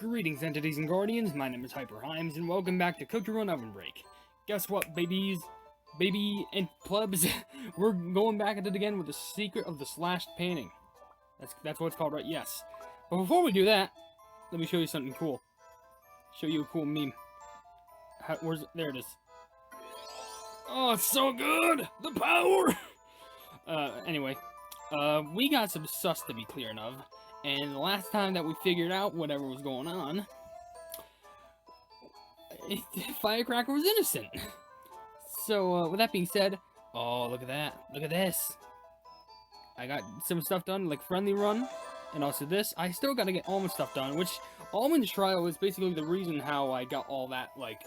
Greetings, entities and guardians. My name is HyperHimes, and welcome back to Cookie Run OvenBreak. Guess what, baby and plebs? We're going back at it again with the secret of the slashed painting. That's what it's called, right? Yes. But before we do that, let me show you something cool. Show you a cool meme. There it is. Oh, it's so good! The power! Anyway, we got some sus to be clearing of. And the last time that we figured out whatever was going on, Firecracker was innocent. So, with that being said, oh, look at that. Look at this. I got some stuff done, like Friendly Run, and also this. I still got to get Almond's stuff done, which Almond's trial is basically the reason how I got all that, like,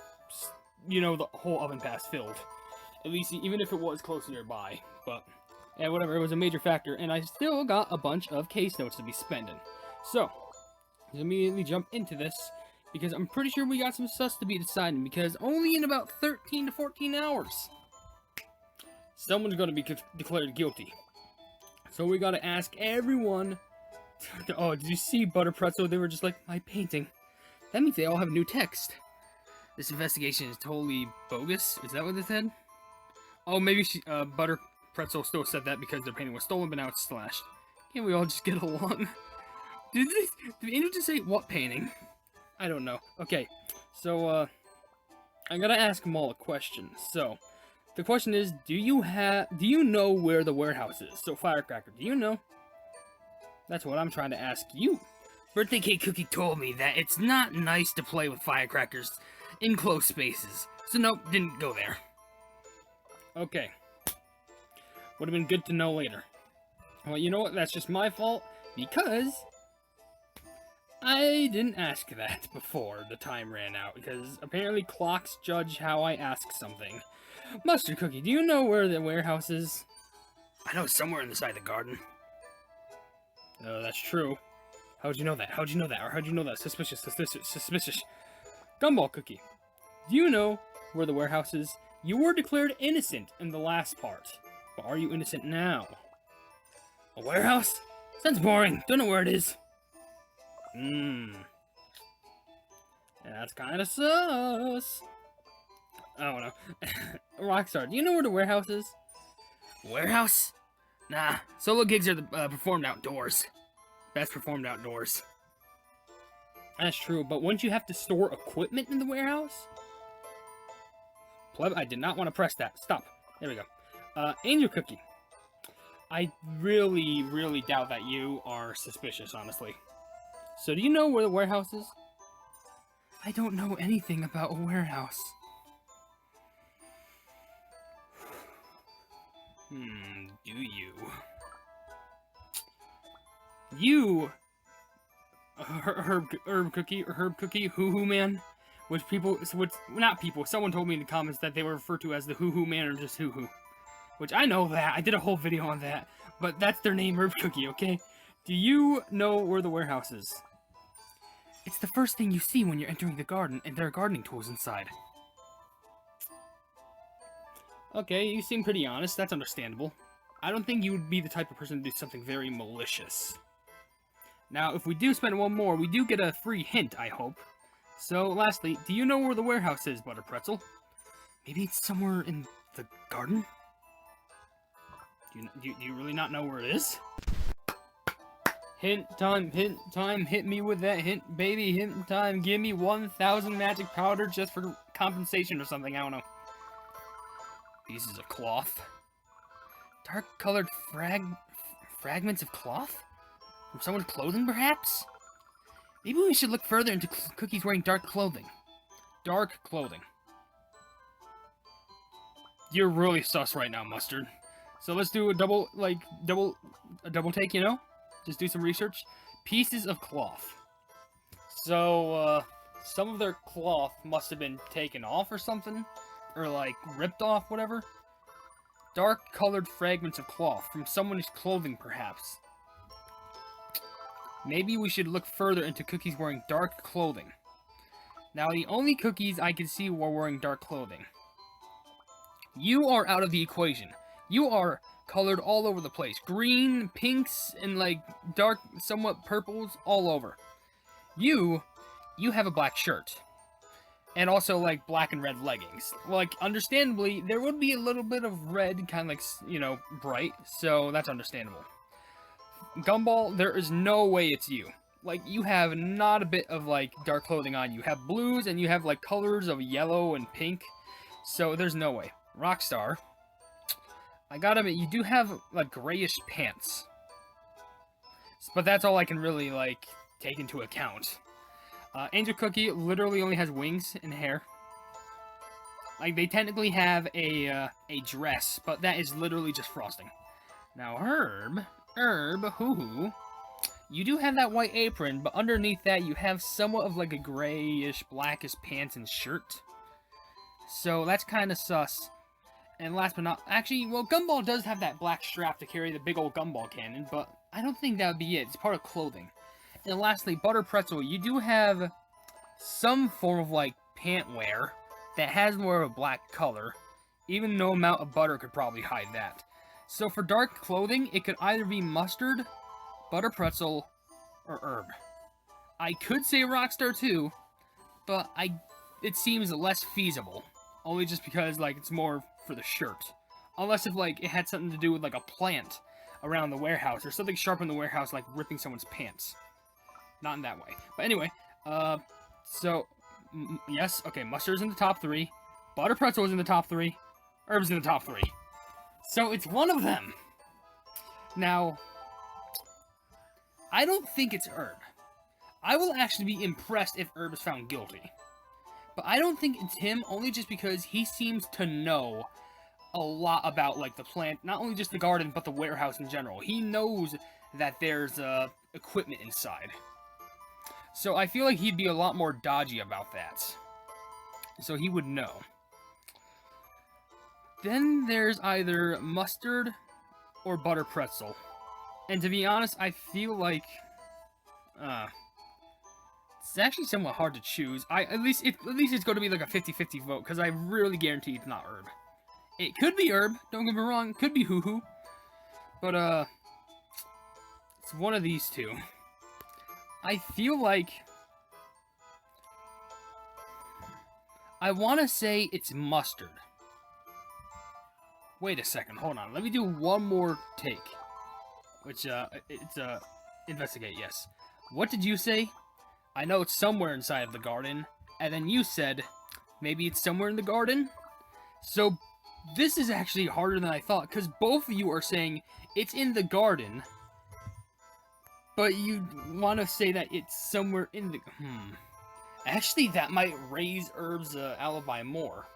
you know, the whole oven pass filled. At least, even if it was close nearby, but... yeah, whatever, it was a major factor, and I still got a bunch of case notes to be spending. So, let's immediately jump into this, because I'm pretty sure we got some sus to be deciding, because only in about 13 to 14 hours, someone's going to be declared guilty. So we got to ask everyone, oh, did you see Butter Pretzel? They were just like, my painting. That means they all have new text. This investigation is totally bogus? Is that what they said? Oh, maybe Butter Pretzel still said that because their painting was stolen, but now it's slashed. Can't we all just get along? Did Angel just say, what painting? I don't know. Okay, so, I gotta ask them all a question. So, the question is, do you know where the warehouse is? So, Firecracker, do you know? That's what I'm trying to ask you. Birthday Cake Cookie told me that it's not nice to play with firecrackers in close spaces. So, nope, didn't go there. Okay. Would have been good to know later. Well, you know what? That's just my fault, because I didn't ask that before the time ran out, because apparently clocks judge how I ask something. Mustard Cookie, do you know where the warehouse is? I know, somewhere inside the garden. Oh, that's true. How'd you know that? How'd you know that? Or how'd you know that? Suspicious, suspicious, suspicious. Gumball Cookie, do you know where the warehouse is? You were declared innocent in the last part. But are you innocent now? A warehouse? Sounds boring. Don't know where it is. That's kind of sus. I don't know. Rockstar, do you know where the warehouse is? Warehouse? Nah. Solo gigs are performed outdoors. Best performed outdoors. That's true, but wouldn't you have to store equipment in the warehouse? Pleb, I did not want to press that. Stop. There we go. Angel Cookie. I really, really doubt that you are suspicious, honestly. So, do you know where the warehouse is? I don't know anything about a warehouse. Do you? You, Herb Cookie, Hoo-Hoo Man, which not people, someone told me in the comments that they were referred to as the Hoo-Hoo Man or just Hoo-Hoo. Which, I know that. I did a whole video on that. But that's their name, Herb Cookie, okay? Do you know where the warehouse is? It's the first thing you see when you're entering the garden, and there are gardening tools inside. Okay, you seem pretty honest. That's understandable. I don't think you would be the type of person to do something very malicious. Now, if we do spend one more, we do get a free hint, I hope. So, lastly, do you know where the warehouse is, Butter Pretzel? Maybe it's somewhere in the garden? Do you really not know where it is? Hint time, hit me with that hint, baby, hint time, give me 1,000 magic powder just for compensation or something, I don't know. Pieces of cloth. Dark-colored fragments of cloth? From someone's clothing, perhaps? Maybe we should look further into Cookie's wearing dark clothing. Dark clothing. You're really sus right now, Mustard. So let's do a double take, you know? Just do some research. Pieces of cloth. So, some of their cloth must have been taken off or something. Or, like, ripped off, whatever. Dark-colored fragments of cloth. From someone's clothing, perhaps. Maybe we should look further into Cookies wearing dark clothing. Now, the only Cookies I can see were wearing dark clothing. You are out of the equation. You are colored all over the place. Green, pinks, and like dark, somewhat purples all over. You you have a black shirt. And also, like, black and red leggings. Like, understandably, there would be a little bit of red, kind of like, you know, bright. So, that's understandable. Gumball, there is no way it's you. Like, you have not a bit of, like, dark clothing on you. You have blues, and you have, like, colors of yellow and pink. So, there's no way. Rockstar, I gotta admit, you do have, like, grayish pants. But that's all I can really, like, take into account. Angel Cookie literally only has wings and hair. Like, they technically have a dress, but that is literally just frosting. Now, Herb, hoo-hoo, you do have that white apron, but underneath that you have somewhat of like a grayish, blackish pants and shirt. So that's kind of sus. And last but not... Actually, well, Gumball does have that black strap to carry the big old Gumball cannon, but I don't think that would be it. It's part of clothing. And lastly, Butter Pretzel, you do have some form of, like, pant wear that has more of a black color. Even no amount of butter could probably hide that. So for dark clothing, it could either be Mustard, Butter Pretzel, or Herb. I could say Rockstar too, but it seems less feasible. Only just because, like, it's more for the shirt. Unless if, like, it had something to do with, like, a plant around the warehouse, or something sharp in the warehouse, like ripping someone's pants. Not in that way. But anyway, yes, okay, Mustard's in the top 3, Butter Pretzel is in the top 3, Herb's in the top 3. So it's one of them. Now, I don't think it's Herb. I will actually be impressed if Herb is found guilty. But I don't think it's him, only just because he seems to know a lot about, like, the plant, not only just the garden, but the warehouse in general. He knows that there's, equipment inside. So I feel like he'd be a lot more dodgy about that. So he would know. Then there's either Mustard or Butter Pretzel. And to be honest, I feel like... it's actually somewhat hard to choose. At least it's going to be like a 50-50 vote, because I really guarantee it's not Herb. It could be Herb, don't get me wrong. It could be hoo-hoo. But, it's one of these two. I feel like... I want to say it's Mustard. Wait a second, hold on. Let me do one more take. Which, investigate, yes. What did you say? I know it's somewhere inside of the garden. And then you said, maybe it's somewhere in the garden? So, this is actually harder than I thought, because both of you are saying it's in the garden. But you want to say that it's somewhere in the... Actually, that might raise Herb's alibi more.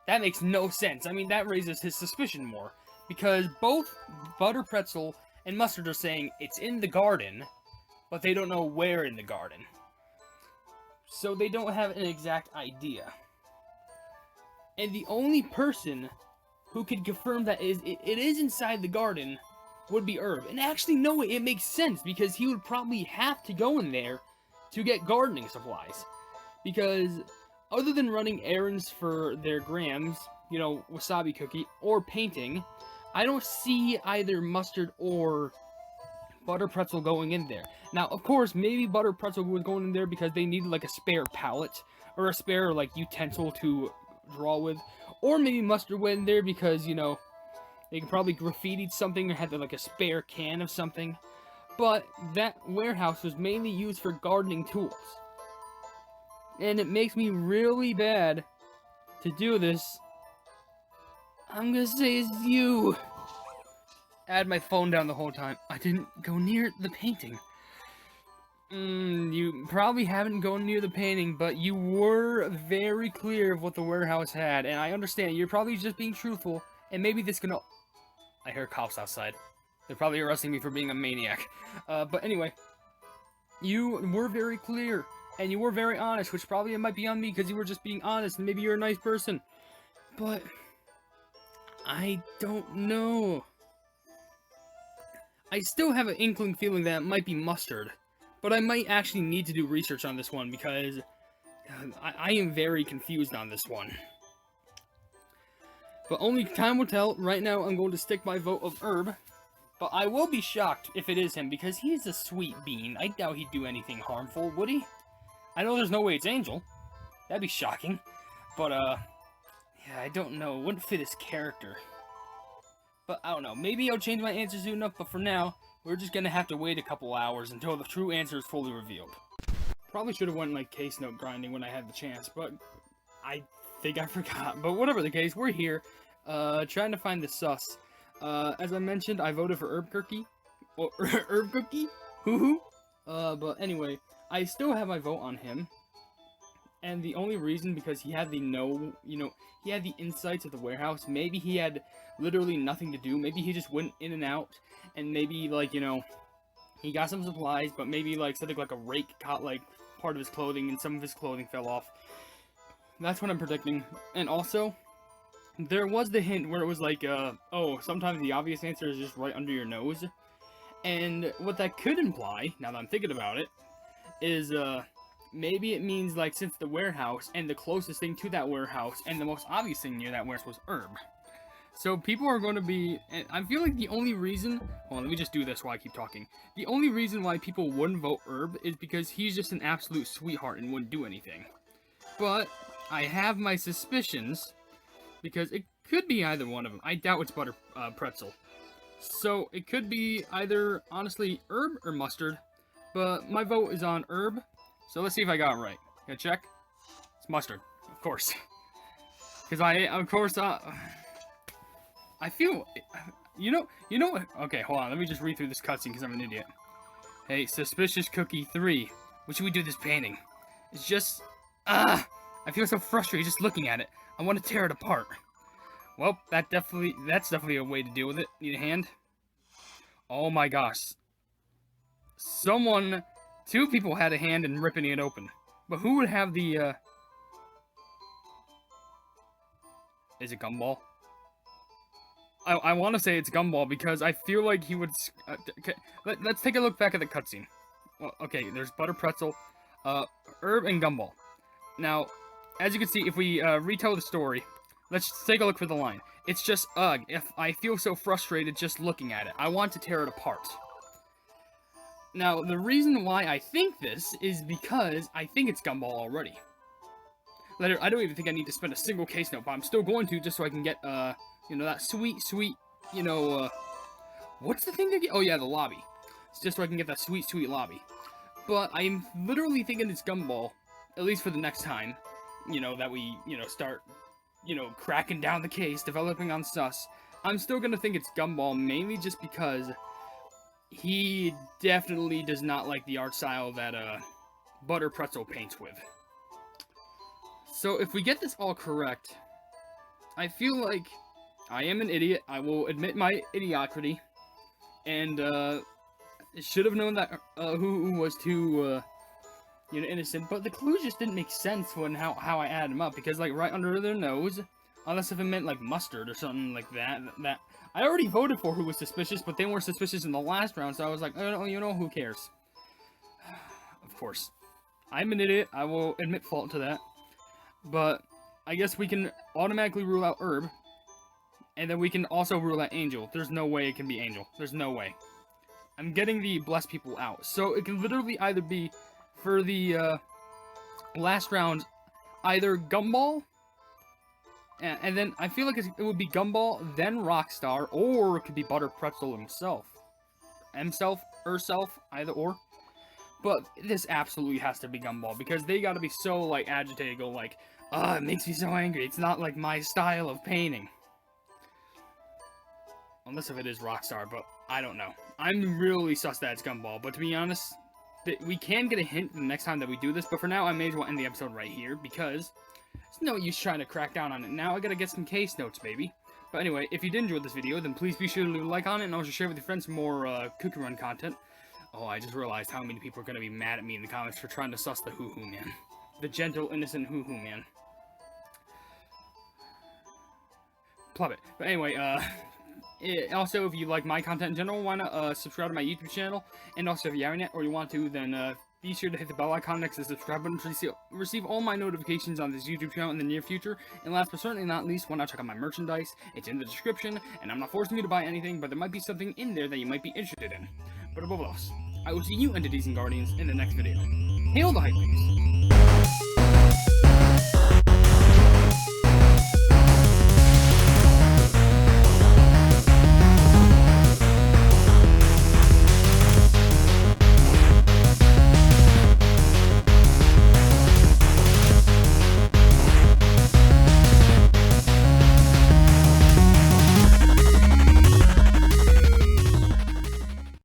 That makes no sense. I mean, that raises his suspicion more. Because both Butter Pretzel and Mustard are saying it's in the garden, but they don't know where in the garden. So they don't have an exact idea. And the only person who could confirm that it is inside the garden would be Herb. And actually, no, it makes sense, because he would probably have to go in there to get gardening supplies. Because other than running errands for their grams, you know, Wasabi Cookie, or painting, I don't see either Mustard or Butter Pretzel going in there. Now, of course, maybe Butter Pretzel was going in there because they needed, like, a spare palette, or a spare, like, utensil to draw with. Or maybe Mustard went in there because, you know, they could probably graffitied something or had, like, a spare can of something. But that warehouse was mainly used for gardening tools. And it makes me really bad to do this. I'm gonna say it's you. I had my phone down the whole time. I didn't go near the painting. You probably haven't gone near the painting, but you were very clear of what the warehouse had. And I understand, you're probably just being truthful. And maybe this can... I hear cops outside. They're probably arresting me for being a maniac. But anyway, you were very clear, and you were very honest, which probably might be on me because you were just being honest, and maybe you're a nice person. But I don't know. I still have an inkling feeling that it might be Mustard, but I might actually need to do research on this one because I am very confused on this one. But only time will tell. Right now, I'm going to stick my vote of Herb. But I will be shocked if it is him, because he's a sweet bean. I doubt he'd do anything harmful, would he? I know there's no way it's Angel. That'd be shocking. But, yeah, I don't know. It wouldn't fit his character. But, I don't know. Maybe I'll change my answer soon enough, but for now, we're just gonna have to wait a couple hours until the true answer is fully revealed. Probably should have went, like, case note grinding when I had the chance, but I think I forgot. But whatever the case, we're here, trying to find the sus. As I mentioned, I voted for Herb Cookie. Or, Herb Cookie? Hoo-hoo. But anyway, I still have my vote on him. And the only reason, because he had the he had the insights of the warehouse. Maybe he had literally nothing to do. Maybe he just went in and out. And maybe, like, he got some supplies, but maybe, like, something like a rake caught, like, part of his clothing, and some of his clothing fell off. That's what I'm predicting. And also, there was the hint where it was like, oh, sometimes the obvious answer is just right under your nose. And what that could imply, now that I'm thinking about it, is, maybe it means, like, since the warehouse, and the closest thing to that warehouse, and the most obvious thing near that warehouse was Herb. So people are going to be, and I feel like the only reason, hold on, let me just do this while I keep talking. The only reason why people wouldn't vote Herb is because he's just an absolute sweetheart and wouldn't do anything. But I have my suspicions, because it could be either one of them. I doubt it's Butter Pretzel. So it could be either, honestly, Herb or Mustard. But my vote is on Herb. So let's see if I got it right. Gonna check? It's Mustard, of course. Because I feel, you know what? Okay, hold on. Let me just read through this cutscene because I'm an idiot. Hey, Suspicious Cookie 3. What should we do this painting? It's just, I feel so frustrated just looking at it. I want to tear it apart. Well, that's definitely a way to deal with it. Need a hand? Oh my gosh. Two people had a hand in ripping it open. But who would have the, is it Gumball? I want to say it's Gumball because I feel like he would... okay, let's take a look back at the cutscene. Well, okay, there's Butter Pretzel, Herb, and Gumball. Now, as you can see, if we retell the story, let's take a look for the line. It's just, ugh, if I feel so frustrated just looking at it. I want to tear it apart. Now, the reason why I think this is because I think it's Gumball already. I don't even think I need to spend a single case note, but I'm still going to just so I can get, that sweet, what's the thing again? Oh yeah, the lobby. It's just so I can get that sweet, sweet lobby. But I'm literally thinking it's Gumball, at least for the next time, that we, start, cracking down the case, developing on sus. I'm still gonna think it's Gumball, mainly just because he definitely does not like the art style that, Butter Pretzel paints with. So if we get this all correct, I feel like I am an idiot. I will admit my idiocrity, and should have known that who was too innocent. But the clues just didn't make sense when how I added them up, because like right under their nose, unless if it meant like mustard or something like that. That I already voted for who was suspicious, but they weren't suspicious in the last round, so I was like, oh, who cares? Of course, I'm an idiot. I will admit fault to that. But I guess we can automatically rule out Herb. And then we can also rule out Angel. There's no way it can be Angel. There's no way. I'm getting the blessed people out. So it can literally either be, for the last round, either Gumball, and then I feel like it would be Gumball, then Rockstar, or it could be Butter Pretzel himself. Herself, either or. But this absolutely has to be Gumball, because they gotta be so, like, agitated, go like, it makes me so angry. It's not, like, my style of painting. Unless if it is Rockstar, but I don't know. I'm really sus that it's Gumball, but to be honest, we can get a hint the next time that we do this, but for now, I may as well end the episode right here, because there's no use trying to crack down on it. Now I gotta get some case notes, baby. But anyway, if you did enjoy this video, then please be sure to leave a like on it, and also share with your friends some more, Cookie Run content. Oh, I just realized how many people are gonna be mad at me in the comments for trying to sus the hoo-hoo man. The gentle, innocent hoo-hoo man. Plug it. But anyway, also, if you like my content in general, why not subscribe to my YouTube channel? And also, if you haven't yet, or you want to, then be sure to hit the bell icon next to the subscribe button to receive all my notifications on this YouTube channel in the near future. And last but certainly not least, why not check out my merchandise? It's in the description, and I'm not forcing you to buy anything, but there might be something in there that you might be interested in. But above all else, I will see you, entities and guardians, in the next video. Hail the Hypenese!